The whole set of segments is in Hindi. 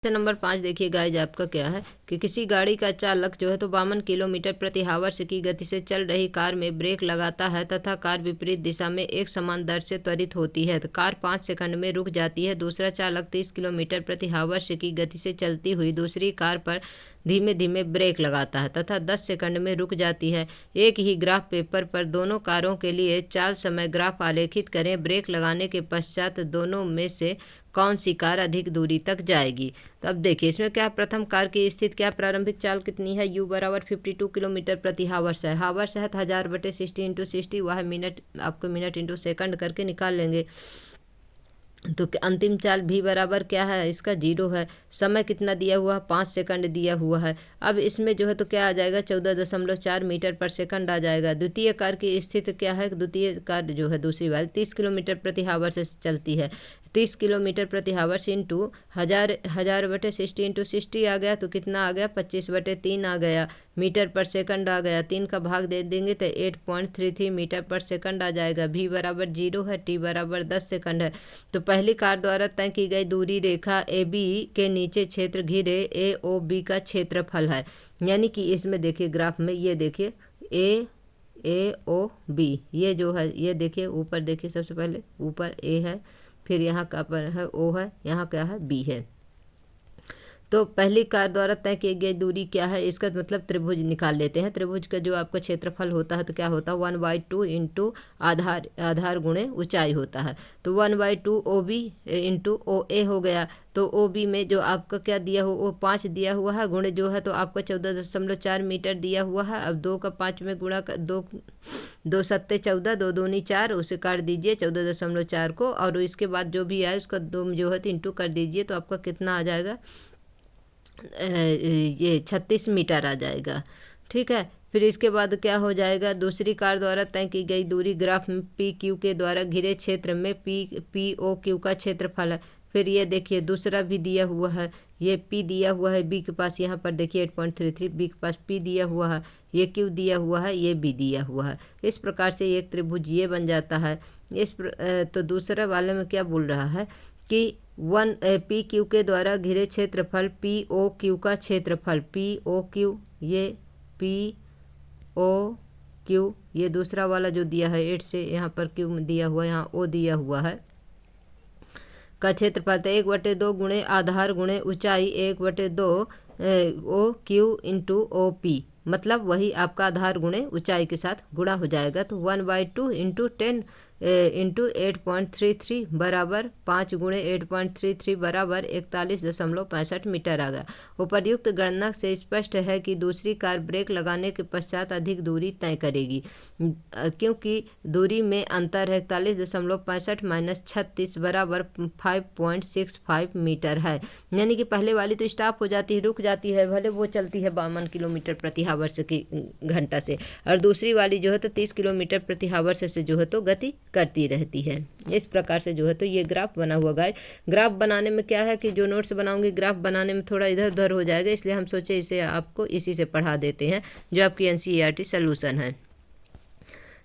क्वेश्चन नंबर 5 देखिए गाइज, आपका क्या है कि किसी गाड़ी का चालक जो है तो 52 किलोमीटर प्रति आवर्स की गति से चल रही कार में ब्रेक लगाता है तथा कार विपरीत दिशा में एक समान दर से त्वरित होती है। तो कार 5 सेकंड में रुक जाती है। दूसरा चालक 30 किलोमीटर प्रति आवर्स की गति से चलती हुई दूसरी कार पर धीमे धीमे ब्रेक लगाता है तथा 10 सेकंड में रुक जाती है। एक ही ग्राफ पेपर पर दोनों कारों के लिए चाल समय ग्राफ आलेखित करें। ब्रेक लगाने के पश्चात दोनों में से कौन सी कार अधिक दूरी तक जाएगी। तो अब देखिए इसमें क्या, प्रथम कार की स्थिति क्या, प्रारंभिक चाल कितनी है, u बराबर 52 किलोमीटर प्रति हावर्स है। हावर्स है तो 1000/60 इंटू 60, वह मिनट, आपको मिनट इंटू सेकंड करके निकाल लेंगे। तो अंतिम चाल भी बराबर क्या है, इसका 0 है। समय कितना दिया हुआ है, 5 सेकंड दिया हुआ है। अब इसमें जो है तो क्या आ जाएगा, 14.4 मीटर पर सेकंड आ जाएगा। द्वितीय कार की स्थिति क्या है, द्वितीय कार जो है दूसरी वाली 30 किलोमीटर प्रति हावर से चलती है। 30 किलोमीटर प्रति हावर्स इंटू 1000/60 इंटू 60 आ गया तो कितना आ गया, 25/3 आ गया। मीटर पर सेकंड आ गया, 3 का भाग दे देंगे तो 8.33 मीटर पर सेकंड आ जाएगा। v बराबर 0 है, t बराबर 10 सेकंड है। तो पहली कार द्वारा तय की गई दूरी रेखा ए बी के नीचे क्षेत्र घिरे ए ओ बी का क्षेत्रफल है। यानी कि इसमें देखिए ग्राफ में ये देखिए ए ओ बी, ये जो है ये देखिए ऊपर देखिए, सबसे पहले ऊपर ए है, फिर यहाँ का पर है ओ है, यहाँ क्या है बी है। तो पहली कार द्वारा तय की गई दूरी क्या है, इसका मतलब त्रिभुज निकाल लेते हैं। त्रिभुज का जो आपका क्षेत्रफल होता है तो क्या होता है, 1/2 इंटू आधार गुणे ऊंचाई होता है। तो 1/2 ओ बी इंटू ओ ए हो गया। तो ओ बी में जो आपका क्या दिया हो, वो 5 दिया हुआ है, गुणे जो है तो आपका 14.4 मीटर दिया हुआ है। अब 2 का 5 में गुणा कर, 2 सत्ते 14, 2 दूनी 4, उसे काट दीजिए 14.4 को, और इसके बाद जो भी आए उसका 2 जो है तो इंटू कर दीजिए, तो आपका कितना आ जाएगा, ये 36 मीटर आ जाएगा। ठीक है, फिर इसके बाद क्या हो जाएगा, दूसरी कार द्वारा तय की गई दूरी ग्राफ में पी क्यू के द्वारा घिरे क्षेत्र में पी ओ क्यू का क्षेत्रफल है। फिर ये देखिए दूसरा भी दिया हुआ है, ये P दिया हुआ है बी के पास, यहाँ पर देखिए 8.33, बी के पास P दिया हुआ है, ये Q दिया हुआ है, ये B दिया हुआ है। इस प्रकार से एक त्रिभुज ये बन जाता है। तो दूसरा वाले में क्या बोल रहा है कि पी क्यू के द्वारा घिरे क्षेत्रफल पी ओ क्यू का क्षेत्रफल, पी ओ क्यू, ये पी ओ क्यू, ये दूसरा वाला जो दिया है 8 से यहाँ पर क्यू दिया हुआ है, यहाँ ओ दिया हुआ है, का क्षेत्रफल। तो 1/2 गुणे आधार गुणे ऊंचाई 1/2 O Q into O P, मतलब वही आपका आधार गुणे ऊंचाई के साथ गुणा हो जाएगा। तो 1/2 इंटू 10 इंटू 8.33 बराबर 5 गुणे 8.33 बराबर 41.65 मीटर आ गया। उपर्युक्त गणना से स्पष्ट है कि दूसरी कार ब्रेक लगाने के पश्चात अधिक दूरी तय करेगी, क्योंकि दूरी में अंतर है। 41.65 माइनस 36 बराबर 5.65 मीटर है। यानी कि पहले वाली तो स्टॉप हो जाती है, रुक जाती है, भले वो चलती है 52 किलोमीटर प्रति हावर्स की घंटा से, और दूसरी वाली जो है तो 30 किलोमीटर प्रति हावर्स से जो है तो गति करती रहती है। इस प्रकार से जो है तो ये ग्राफ बना हुआ गाइस। ग्राफ बनाने में क्या है कि जो नोट्स बनाऊंगी ग्राफ बनाने में थोड़ा इधर उधर हो जाएगा, इसलिए हम सोचे इसे आपको इसी से पढ़ा देते हैं जो आपकी एनसीईआरटी सॉल्यूशन है।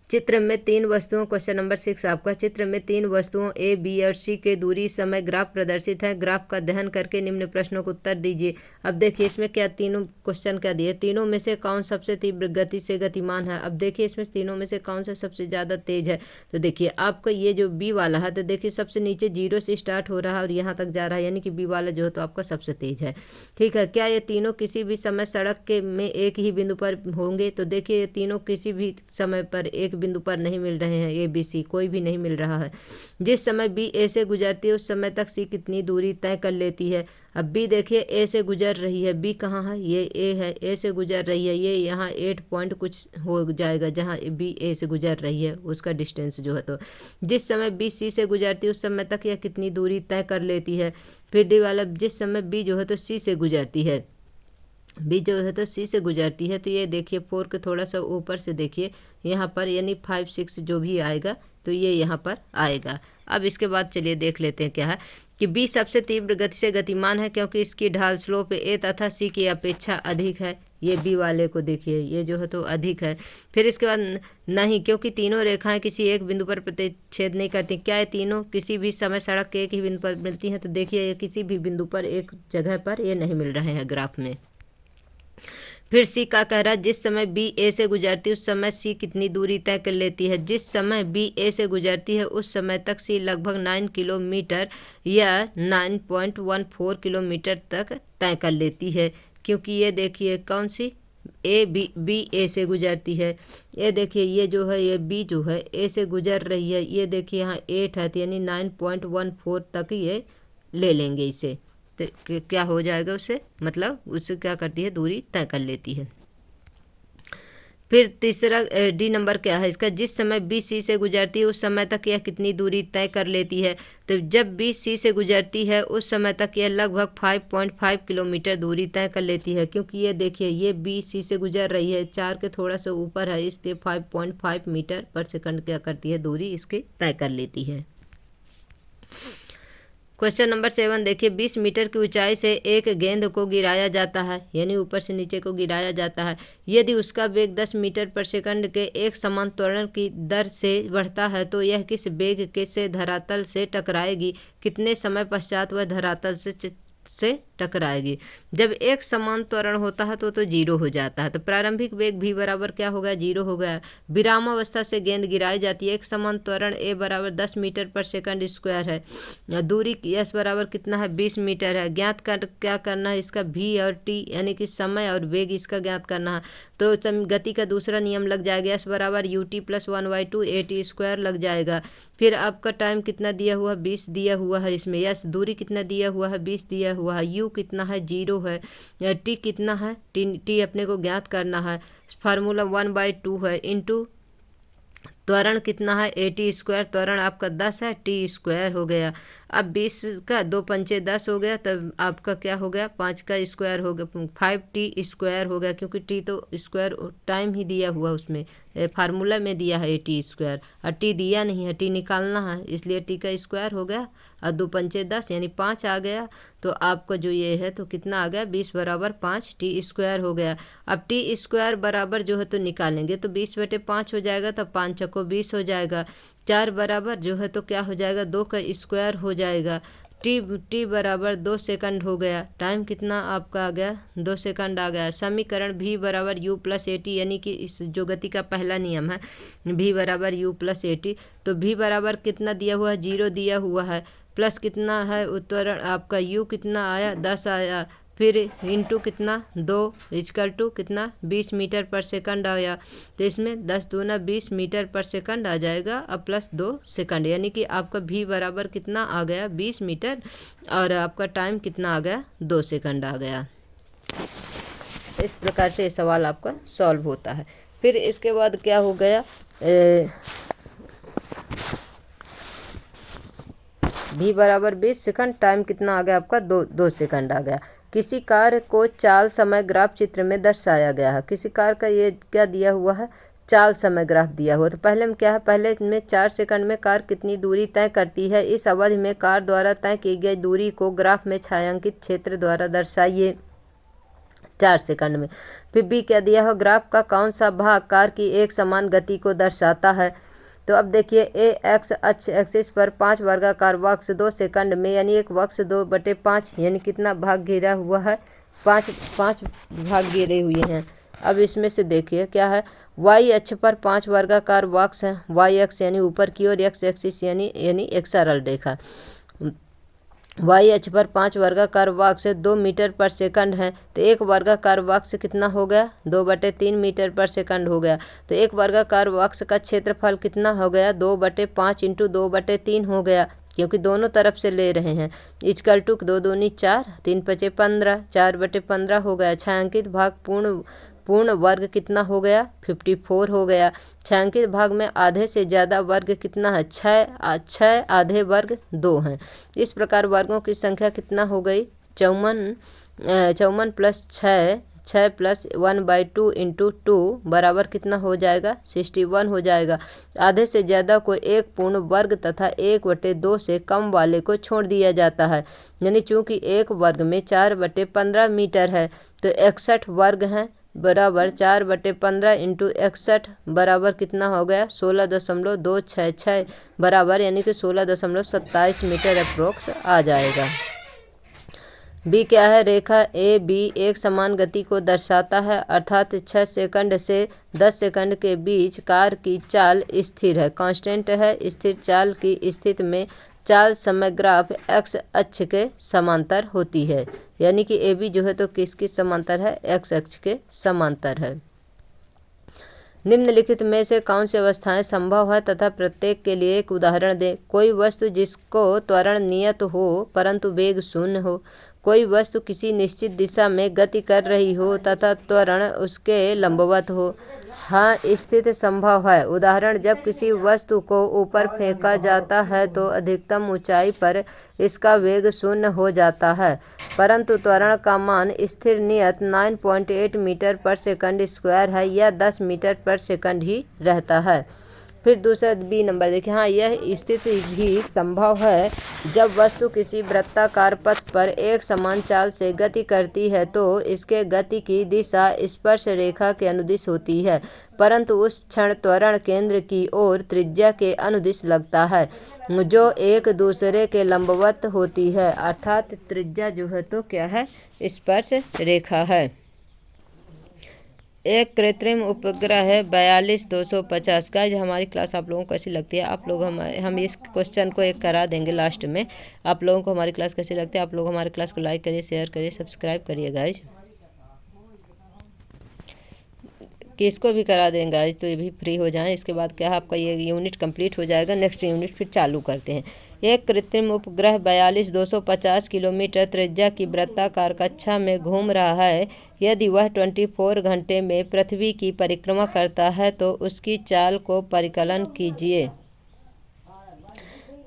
चित्र में 3 वस्तुओं, क्वेश्चन नंबर 6 आपका, चित्र में 3 वस्तुओं ए बी और सी के दूरी समय ग्राफ प्रदर्शित है। ग्राफ का अध्ययन करके निम्न प्रश्नों को उत्तर दीजिए। अब देखिए इसमें क्या तीनों क्वेश्चन क्या दिए, तीनों में से कौन सबसे तीव्र गति से गतिमान है। अब देखिए इसमें तीनों में से कौन सा सबसे ज़्यादा तेज है। तो देखिए आपका ये जो बी वाला है, तो देखिए सबसे नीचे 0 से स्टार्ट हो रहा है और यहाँ तक जा रहा है, यानी कि बी वाला जो है तो आपका सबसे तेज है। ठीक है, क्या ये तीनों किसी भी समय सड़क के में एक ही बिंदु पर होंगे। तो देखिए ये तीनों किसी भी समय पर एक बिंदु पर नहीं मिल रहे हैं, ए बी सी कोई भी नहीं मिल रहा है। जिस समय बी ए से गुजरती है उस समय तक सी कितनी दूरी तय कर लेती है। अब बी देखिए ए से गुजर रही है, बी कहाँ है, ये ए है, ए से गुजर रही है, ये यहाँ 8 पॉइंट कुछ हो जाएगा जहाँ बी ए से गुजर रही है उसका डिस्टेंस जो है। तो जिस समय बी सी से गुजरती है उस समय तक यह कितनी दूरी तय कर लेती है। फिर डी वाला, जिस समय बी जो है तो सी से गुजरती है, बी जो है तो सी से गुजरती है, तो ये देखिए 4 के थोड़ा सा ऊपर से देखिए यहाँ पर, यानी 5 6 जो भी आएगा तो ये यहाँ पर आएगा। अब इसके बाद चलिए देख लेते हैं क्या है कि बी सबसे तीव्र गति से गतिमान है क्योंकि इसकी ढाल स्लोप ए तथा सी की अपेक्षा अधिक है। ये बी वाले को देखिए ये जो है तो अधिक है। फिर इसके बाद नहीं, क्योंकि तीनों रेखाएं किसी एक बिंदु पर प्रतिच्छेद नहीं करती। क्या है, तीनों किसी भी समय सड़क के एक ही बिंदु पर मिलती हैं, तो देखिए ये किसी भी बिंदु पर एक जगह पर ये नहीं मिल रहे हैं ग्राफ में। फिर सी का कह रहा है जिस समय बी ए से गुजरती है उस समय सी कितनी दूरी तय कर लेती है। जिस समय बी ए से गुजरती है उस समय तक सी लगभग 9 किलोमीटर या 9.14 किलोमीटर तक तय कर लेती है, क्योंकि ये देखिए कौन सी बी ए से गुजरती है। ये देखिए ये जो है ये बी जो है ए से गुजर रही है, ये देखिए यहाँ 8 है, तो यानी 9.14 तक ये ले लेंगे इसे, तो क्या हो जाएगा उससे, मतलब उससे क्या करती है दूरी तय कर लेती है। फिर तीसरा डी नंबर क्या है इसका, जिस समय बी सी से गुजरती है उस समय तक यह कितनी दूरी तय कर लेती है। तो जब बी सी से गुजरती है उस समय तक यह लगभग 5.5 किलोमीटर दूरी तय कर लेती है, क्योंकि ये देखिए ये बी सी से गुजर रही है, 4 के थोड़ा सा ऊपर है, इसलिए 5.5 मीटर पर सेकंड क्या करती है दूरी इसके तय कर लेती है। क्वेश्चन नंबर 7 देखिए 20 मीटर की ऊंचाई से एक गेंद को गिराया जाता है, यानी ऊपर से नीचे को गिराया जाता है। यदि उसका वेग 10 मीटर पर सेकंड के एक समान त्वरण की दर से बढ़ता है तो यह किस वेग के से धरातल से टकराएगी, कितने समय पश्चात वह धरातल से टकराएगी। जब एक समान त्वरण होता है तो जीरो हो जाता है, तो प्रारंभिक वेग भी बराबर क्या हो गया, जीरो हो गया। विरामावस्था से गेंद गिराई जाती है, एक समान त्वरण ए बराबर 10 मीटर पर सेकंड स्क्वायर है, दूरी एस बराबर कितना है 20 मीटर है। ज्ञात कर क्या करना है इसका भी और टी, यानी कि समय और वेग इसका ज्ञात करना है। तो गति का दूसरा नियम लग जाएगा, एस बराबर U T plus 1/2 A T square लग जाएगा। फिर आपका टाइम कितना दिया हुआ 20 दिया हुआ है इसमें, यस दूरी कितना दिया हुआ है 20 दिया हुआ है, यू कितना है 0 है, टी कितना है टी अपने को ज्ञात करना है, फार्मूला 1/2 है, इंटू त्वरण कितना है 80 स्क्वायर, त्वरण आपका 10 है, टी स्क्वायर हो गया। अब 20 का 2 पंचे 10 हो गया, तब आपका क्या हो गया 5 का स्क्वायर हो गया, 5t स्क्वायर हो गया, क्योंकि टी तो स्क्वायर टाइम ही दिया हुआ उसमें फार्मूला में दिया है टी स्क्वायर, और टी दिया नहीं है, टी निकालना है, इसलिए टी का स्क्वायर हो गया और 2 पंचे 10 यानी 5 आ गया। तो आपका जो ये है तो कितना आ गया 20 बराबर 5 टी स्क्वायर हो गया। अब टी स्क्वायर बराबर जो है तो निकालेंगे तो 20/5 हो जाएगा, तब 5 चौको 20 हो जाएगा। 4 बराबर जो है तो क्या हो जाएगा 2 का स्क्वायर हो जाएगा। टी बराबर 2 सेकंड हो गया, टाइम कितना आपका आ गया 2 सेकंड आ गया। समीकरण भी बराबर यू प्लस ए टी, यानी कि इस जो गति का पहला नियम है भी बराबर यू प्लस ए टी, तो भी बराबर कितना दिया हुआ है 0 दिया हुआ है, प्लस कितना है उत्तरण आपका यू कितना आया 10 आया, फिर इंटू कितना 2 इजकल टू कितना 20 मीटर पर सेकंड आया, तो इसमें 10 दूना 20 मीटर पर सेकंड आ जाएगा, अब प्लस 2 सेकंड, यानी कि आपका भी बराबर कितना आ गया 20 मीटर और आपका टाइम कितना आ गया 2 सेकंड आ गया। इस प्रकार से ये सवाल आपका सॉल्व होता है। फिर इसके बाद क्या हो गया भी बराबर 20 सेकंड, टाइम कितना आ गया आपका 2 सेकंड आ गया। किसी कार को चाल समय ग्राफ चित्र में दर्शाया गया है, किसी कार का ये क्या दिया हुआ है चाल समय ग्राफ दिया हुआ। तो पहले में क्या है, पहले में 4 सेकंड में कार कितनी दूरी तय करती है, इस अवधि में कार द्वारा तय की गई दूरी को ग्राफ में छायांकित क्षेत्र द्वारा दर्शाइए 4 सेकंड में। फिर बी क्या दिया है, ग्राफ का कौन सा भाग कार की एक समान गति को दर्शाता है। तो अब देखिए ए एक्स अक्ष एक्सिस पर 5 वर्गाकार वक्स 2 सेकंड में, यानी एक वक्स 2/5 यानी कितना भाग घेरा हुआ है 5 भाग घेरे हुए हैं। अब इसमें से देखिए क्या है, वाई अक्ष पर 5 वर्गाकार वक्स है, वाई अक्ष यानी ऊपर की ओर, एक्स एक्सिस यानी एक सरल रेखा, वाई अक्ष पर 5 वर्गाकार वक्स 2 मीटर पर सेकंड है, तो एक वर्गाकार वक्स कितना हो गया 2/3 मीटर पर सेकंड हो गया। तो एक वर्गाकार वक्स का क्षेत्रफल कितना हो गया 2/5 इंटू 2/3 हो गया, क्योंकि दोनों तरफ से ले रहे हैं। इजकल टू 2 दूनी 4, 3 पचे 15, 4/15 हो गया। छायांकित भाग पूर्ण वर्ग कितना हो गया 54 हो गया। छायांकित भाग में आधे से ज़्यादा वर्ग कितना है 6 आधे वर्ग 2 हैं। इस प्रकार वर्गों की संख्या कितना हो गई 54 प्लस 6 प्लस 1/2 इंटू 2 बराबर कितना हो जाएगा 61 हो जाएगा। आधे से ज़्यादा को एक पूर्ण वर्ग तथा 1/2 से कम वाले को छोड़ दिया जाता है, यानी चूँकि एक वर्ग में 4/15 मीटर है तो 61 वर्ग हैं, बराबर 4/15 इंटू 61 बराबर कितना हो गया 16.266 बराबर यानी कि 16.27 मीटर अप्रोक्स आ जाएगा। बी क्या है, रेखा ए बी एक समान गति को दर्शाता है अर्थात 6 सेकंड से 10 सेकंड के बीच कार की चाल स्थिर है, कांस्टेंट है। स्थिर चाल की स्थिति में चाल समय ग्राफ एक्स अक्ष के समांतर होती है, यानी कि ए बी जो है तो किसकी समांतर है, एक्स अक्ष के समांतर है। निम्नलिखित में से कौन सी अवस्थाएं संभव है तथा प्रत्येक के लिए एक उदाहरण दें। कोई वस्तु जिसको त्वरण नियत हो परंतु वेग शून्य हो, कोई वस्तु किसी निश्चित दिशा में गति कर रही हो तथा त्वरण उसके लंबवत हो। हाँ, स्थिति संभव है। उदाहरण, जब किसी वस्तु को ऊपर फेंका जाता है तो अधिकतम ऊंचाई पर इसका वेग शून्य हो जाता है परंतु त्वरण का मान स्थिर नियत 9.8 मीटर पर सेकंड स्क्वायर है या 10 मीटर पर सेकंड ही रहता है। फिर दूसरा बी नंबर देखिए। हाँ, यह स्थिति भी संभव है जब वस्तु किसी वृत्ताकार पथ पर एक समान चाल से गति करती है तो इसके गति की दिशा स्पर्श रेखा के अनुदिश होती है परंतु उस क्षण त्वरण केंद्र की ओर त्रिज्या के अनुदिश लगता है जो एक दूसरे के लंबवत होती है, अर्थात त्रिज्या जो है तो क्या है, स्पर्श रेखा है। एक कृत्रिम उपग्रह है 42250 का। जो हमारी क्लास आप लोगों को कैसी लगती है, आप लोग हम इस क्वेश्चन को एक करा देंगे लास्ट में। आप लोगों को हमारी क्लास कैसी लगती है, आप लोग हमारी क्लास को लाइक करिए, शेयर करिए, सब्सक्राइब करिए गाइज। किसको भी करा देंगे गाइज तो ये भी फ्री हो जाएं। इसके बाद क्या है, आपका ये यूनिट कंप्लीट हो जाएगा। नेक्स्ट यूनिट फिर चालू करते हैं। एक कृत्रिम उपग्रह 42250 किलोमीटर त्रिज्या की वृत्ताकार कक्षा में घूम रहा है। यदि वह 24 घंटे में पृथ्वी की परिक्रमा करता है तो उसकी चाल को परिकलन कीजिए।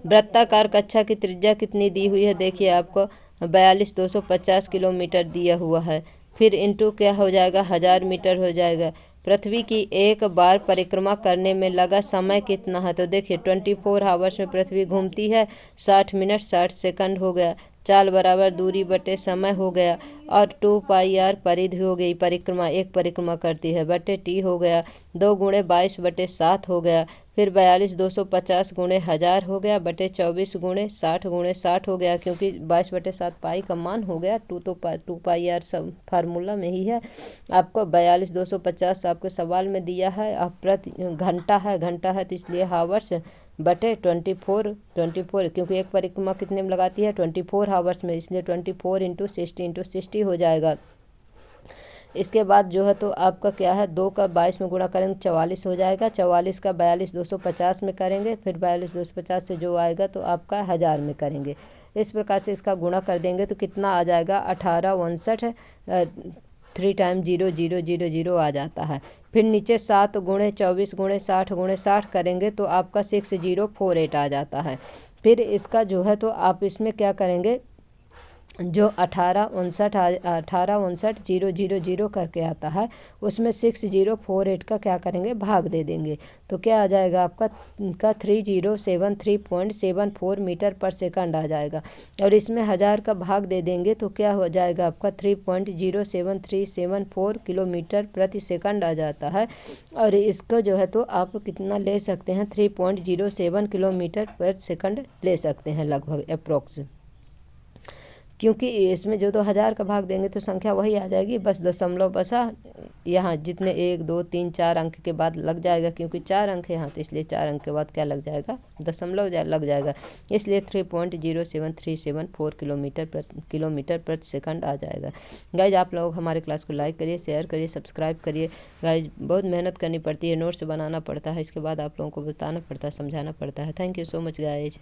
वृत्ताकार कक्षा की त्रिज्या कितनी दी हुई है, देखिए आपको 42250 किलोमीटर दिया हुआ है। फिर इंटू क्या हो जाएगा, 1000 मीटर हो जाएगा। पृथ्वी की एक बार परिक्रमा करने में लगा समय कितना है, तो देखिए 24 आवर्स में पृथ्वी घूमती है, 60 मिनट 60 सेकंड हो गया। चाल बराबर दूरी बटे समय हो गया और 2πr परिधि हो गई, परिक्रमा एक परिक्रमा करती है, बटे टी हो गया। 2 गुणे 22/7 हो गया। फिर 42250 गुणे 1000 हो गया बटे 24 गुणे 60 हो गया, क्योंकि 22/7 पाई का मान हो गया। 2πr सब फार्मूला में ही है। आपको 42250 आपके सवाल में दिया है। आप प्रति घंटा है तो इसलिए हावर्स बटे 24 क्योंकि एक परिक्रमा कितने में लगाती है, 24 हावर्स में, इसलिए 24 इंटू 60 हो जाएगा। इसके बाद जो है तो आपका क्या है, 2 का 22 में गुणा करेंगे 44 हो जाएगा। 44 का 42250 में करेंगे, फिर 42250 से जो आएगा तो आपका 1000 में करेंगे। इस प्रकार से इसका गुणा कर देंगे तो कितना आ जाएगा, 1859 3 टाइम 0000 आ जाता है। फिर नीचे 7 गुणे 24 गुणे 60 करेंगे तो आपका 6048 आ जाता है। फिर इसका जो है तो आप इसमें क्या करेंगे, जो 1859 करके आता है उसमें 6048 का क्या करेंगे, भाग दे देंगे तो क्या आ जाएगा आपका 3073.74 मीटर पर सेकंड आ जाएगा। और इसमें 1000 का भाग दे देंगे तो क्या हो जाएगा आपका 3.07374 किलोमीटर प्रति सेकंड आ जाता है। और इसको जो है तो आप कितना ले सकते हैं, 3.07 किलोमीटर पर सेकंड ले सकते हैं लगभग अप्रोक्स, क्योंकि इसमें जो 1000 का भाग देंगे तो संख्या वही आ जाएगी, बस दशमलव बसा यहाँ जितने 1 2 3 4 अंक के बाद लग जाएगा, क्योंकि 4 अंक है यहाँ तो इसलिए 4 अंक के बाद क्या लग जाएगा, दशमलव लग जाएगा, इसलिए 3.07374 किलोमीटर प्रति सेकंड आ जाएगा। गाइज आप लोग हमारे क्लास को लाइक करिए, शेयर करिए, सब्सक्राइब करिए। गाइज बहुत मेहनत करनी पड़ती है, नोट्स बनाना पड़ता है, इसके बाद आप लोगों को बताना पड़ता है, समझाना पड़ता है। Thank you so much guys.